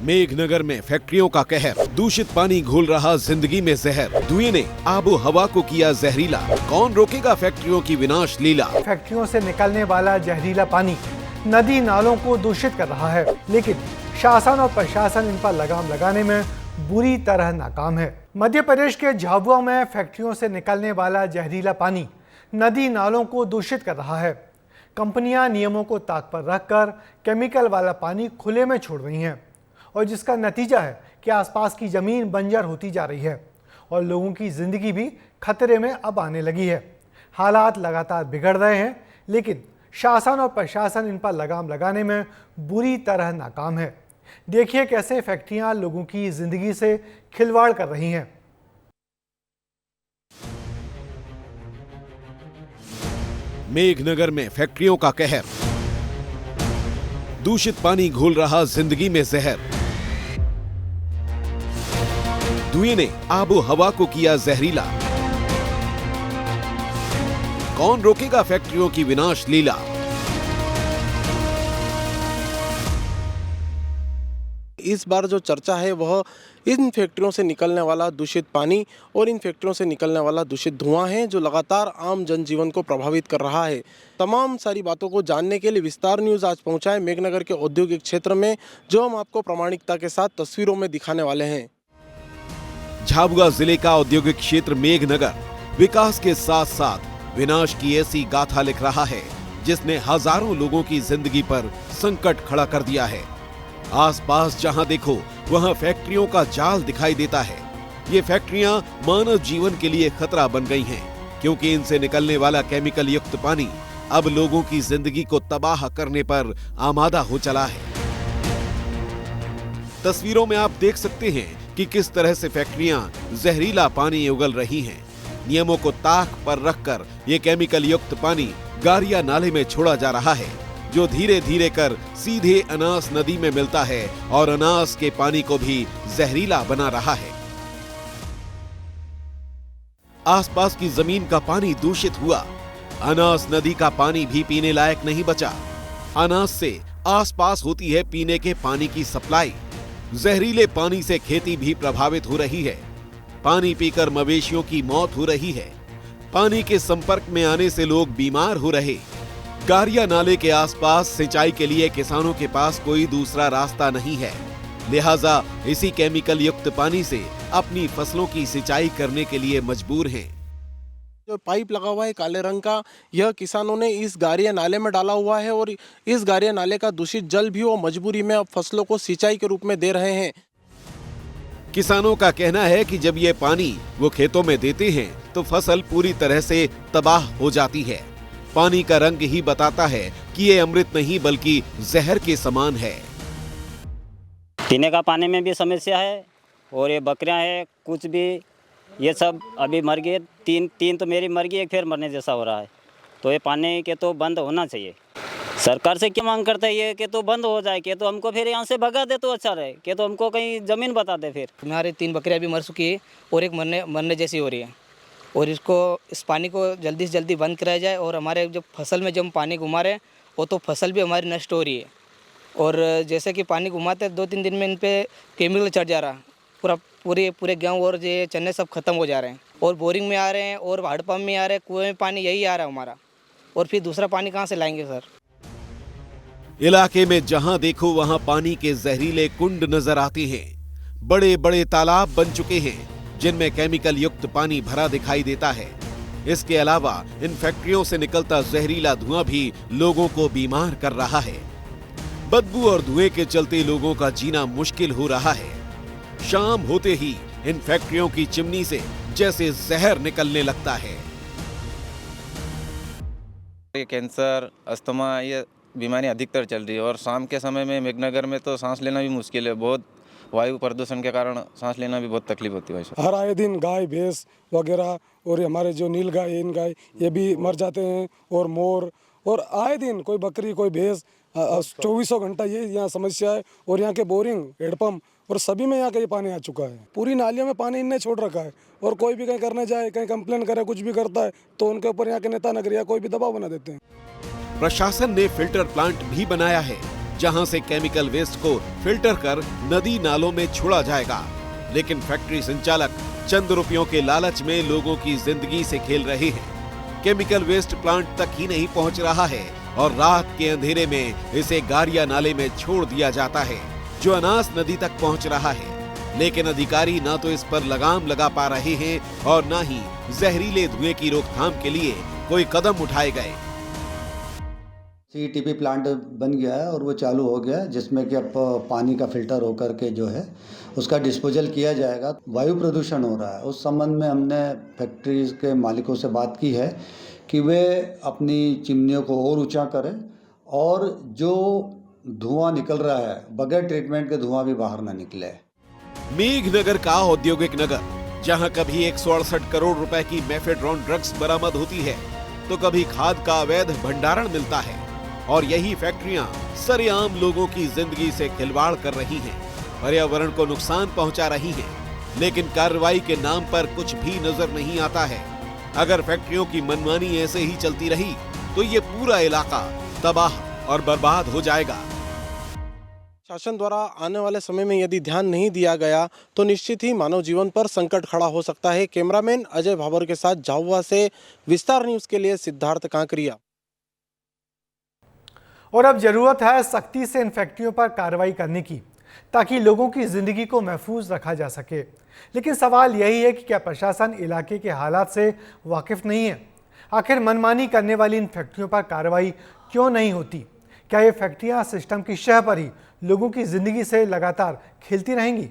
मेघनगर में फैक्ट्रियों का कहर, दूषित पानी घोल रहा जिंदगी में जहर, धुएं ने आबो हवा को किया जहरीला, कौन रोकेगा फैक्ट्रियों की विनाश लीला। फैक्ट्रियों से निकलने वाला जहरीला पानी नदी नालों को दूषित कर रहा है, लेकिन शासन और प्रशासन इन पर लगाम लगाने में बुरी तरह नाकाम है। मध्य प्रदेश के झाबुआ में फैक्ट्रियों से निकलने वाला जहरीला पानी नदी नालों को दूषित कर रहा है। कंपनियां नियमों को ताक पर रखकर केमिकल वाला पानी खुले में छोड़ रही हैं और जिसका नतीजा है कि आसपास की जमीन बंजर होती जा रही है और लोगों की जिंदगी भी खतरे में अब आने लगी है। हालात लगातार बिगड़ रहे हैं, लेकिन शासन और प्रशासन इन पर लगाम लगाने में बुरी तरह नाकाम है। देखिए कैसे फैक्ट्रियां लोगों की जिंदगी से खिलवाड़ कर रही हैं। मेघनगर में फैक्ट्रियों का कहर, दूषित पानी घोल रहा जिंदगी में जहर, धुएं ने आबो हवा को किया जहरीला, कौन रोकेगा फैक्ट्रियों की विनाश लीला। इस बार जो चर्चा है वह इन फैक्ट्रियों से निकलने वाला दूषित पानी और इन फैक्ट्रियों से निकलने वाला दूषित धुआं है, जो लगातार आम जनजीवन को प्रभावित कर रहा है। तमाम सारी बातों को जानने के लिए विस्तार न्यूज़ आज पहुंचा है मेघनगर के औद्योगिक क्षेत्र में, जो हम आपको प्रामाणिकता के साथ तस्वीरों में दिखाने वाले हैं। झाबुआ जिले का औद्योगिक क्षेत्र मेघनगर विकास के साथ साथ विनाश की ऐसी गाथा लिख रहा है जिसने हजारों लोगों की जिंदगी पर संकट खड़ा कर दिया है। आसपास जहां देखो वहां फैक्ट्रियों का जाल दिखाई देता है। ये फैक्ट्रियां मानव जीवन के लिए खतरा बन गई हैं, क्योंकि इनसे निकलने वाला केमिकल युक्त पानी अब लोगों की जिंदगी को तबाह करने पर आमादा हो चला है। तस्वीरों में आप देख सकते हैं कि किस तरह से फैक्ट्रियां जहरीला पानी उगल रही हैं। नियमों को ताक पर रखकर ये केमिकल युक्त पानी गारिया नाले में छोड़ा जा रहा है, जो धीरे धीरे कर सीधे अनास नदी में मिलता है और अनास के पानी को भी जहरीला बना रहा है। आसपास की जमीन का पानी दूषित हुआ, अनास नदी का पानी भी पीने लायक नहीं बचा। अनास से आसपास होती है पीने के पानी की सप्लाई। जहरीले पानी से खेती भी प्रभावित हो रही है। पानी पीकर मवेशियों की मौत हो रही है। पानी के संपर्क में आने से लोग बीमार हो रहे। गारिया नाले के आसपास सिंचाई के लिए किसानों के पास कोई दूसरा रास्ता नहीं है, लिहाजा इसी केमिकल युक्त पानी से अपनी फसलों की सिंचाई करने के लिए मजबूर हैं। जो पाइप लगा हुआ है काले रंग का, यह किसानों ने इस गारिया नाले में डाला हुआ है और इस गारिया नाले का दूषित जल भी वो मजबूरी में अब फसलों को सिंचाई के रूप में दे रहे हैं। किसानों का कहना है कि जब ये पानी वो खेतों में देते हैं तो फसल पूरी तरह से तबाह हो जाती है। पानी का रंग ही बताता है कि ये अमृत नहीं बल्कि जहर के समान है। पीने का पानी में भी समस्या है और ये बकरियां हैं कुछ भी, ये सब अभी मर गए। तीन तो मेरी मर गई, एक फिर मरने जैसा हो रहा है। तो ये पानी के तो बंद होना चाहिए। सरकार से क्या मांग करता है ये कि तो बंद हो जाए, कि तो हमको फिर यहाँ से भगा दे तो अच्छा रहे, कि तो हमको कहीं ज़मीन बता दे। फिर हमारे 3 बकरियां भी मर चुकी है और एक मरने जैसी हो रही है और इस पानी को जल्दी से जल्दी बंद कराया जाए और हमारे जो फसल में जब हम पानी घुमा रहे हैं वो तो फसल भी हमारी नष्ट हो रही है। और जैसे कि पानी घुमाते 2-3 दिन में इन पर केमिकल चढ़ जा रहा, पूरे गाँव और ये चन्ने सब खत्म हो जा रहे हैं और बोरिंग में आ रहे हैं और हैंडपम्प में आ रहे हैं, कुएं में पानी यही आ रहा है हमारा, और फिर दूसरा पानी कहाँ से लाएंगे सर। इलाके में जहां देखो वहां पानी के जहरीले कुंड नजर आते हैं। बड़े बड़े तालाब बन चुके हैं जिनमें केमिकल युक्त पानी भरा दिखाई देता है। इसके अलावा इन फैक्ट्रियों से निकलता जहरीला धुआं भी लोगों को बीमार कर रहा है। बदबू और धुएं के चलते लोगों का जीना मुश्किल हो रहा है। शाम होते ही इन फैक्ट्रियों की चिमनी से जैसे जहर निकलने लगता है। कैंसर, अस्थमा, ये बीमारियां अधिकतर चल रही है और शाम के समय में मेघनगर में तो सांस लेना भी मुश्किल है। बहुत वायु प्रदूषण के कारण सांस लेना भी बहुत तकलीफ होती है। हर आए दिन गाय भैंस वगैरह और हमारे जो नील गाय, इन गाय, ये भी मर जाते हैं और मोर, और आए दिन कोई बकरी कोई भैंस 24 घंटा ये यहाँ समस्या है। और यहाँ के बोरिंग, हैंडपम्प और सभी में यहाँ का ये पानी आ चुका है। पूरी नालियों में पानी इनने छोड़ रखा है और कोई भी कहीं करने जाए, कहीं कंप्लेन करे, कुछ भी करता है तो उनके ऊपर यहाँ के नेता नगरिया कोई भी दबाव बना देते हैं। प्रशासन ने फिल्टर प्लांट भी बनाया है, जहां से केमिकल वेस्ट को फिल्टर कर नदी नालों में छोड़ा जाएगा। लेकिन फैक्ट्री संचालक चंद रुपयों के लालच में लोगों की जिंदगी से खेल रहे हैं। केमिकल वेस्ट प्लांट तक ही नहीं पहुंच रहा है और रात के अंधेरे में इसे गारिया नाले में छोड़ दिया जाता है, जो अनास नदी तक पहुंच रहा है। लेकिन अधिकारी ना तो इस पर लगाम लगा पा रहे हैं और ना ही जहरीले धुएं की रोकथाम के लिए कोई कदम उठाए गए। CETP प्लांट बन गया है और वो चालू हो गया है, जिसमें कि अब पानी का फिल्टर होकर के जो है उसका डिस्पोजल किया जाएगा। वायु प्रदूषण हो रहा है, उस संबंध में हमने फैक्ट्रीज के मालिकों से बात की है कि वे अपनी चिमनियों को और ऊंचा करें और जो धुआं निकल रहा है बगैर ट्रीटमेंट के धुआं भी बाहर ना निकले। मेघनगर का औद्योगिक नगर, जहां कभी 168 करोड़ रुपए की मेफेड्रोन ड्रग्स बरामद होती है तो कभी खाद का अवैध भंडारण मिलता है, और यही फैक्ट्रियां सरेआम लोगों की जिंदगी से खिलवाड़ कर रही हैं, पर्यावरण को नुकसान पहुंचा रही हैं। लेकिन कार्रवाई के नाम पर कुछ भी नजर नहीं आता है। अगर फैक्ट्रियों की मनमानी ऐसे ही चलती रही तो ये पूरा इलाका तबाह और बर्बाद हो जाएगा। शासन द्वारा आने वाले समय में यदि ध्यान नहीं दिया गया तो निश्चित ही मानव जीवन पर संकट खड़ा हो सकता है। कैमरामैन अजय भाभोर के साथ झाबुआ से विस्तार न्यूज के लिए सिद्धार्थ कांकरिया। और अब जरूरत है सख्ती से इन फैक्ट्रियों पर कार्रवाई करने की, ताकि लोगों की जिंदगी को महफूज रखा जा सके। लेकिन सवाल यही है कि क्या प्रशासन इलाके के हालात से वाकिफ नहीं है? आखिर मनमानी करने वाली इन फैक्ट्रियों पर कार्रवाई क्यों नहीं होती? क्या ये फैक्ट्रियां सिस्टम की शह पर ही लोगों की जिंदगी से लगातार खेलती रहेंगी?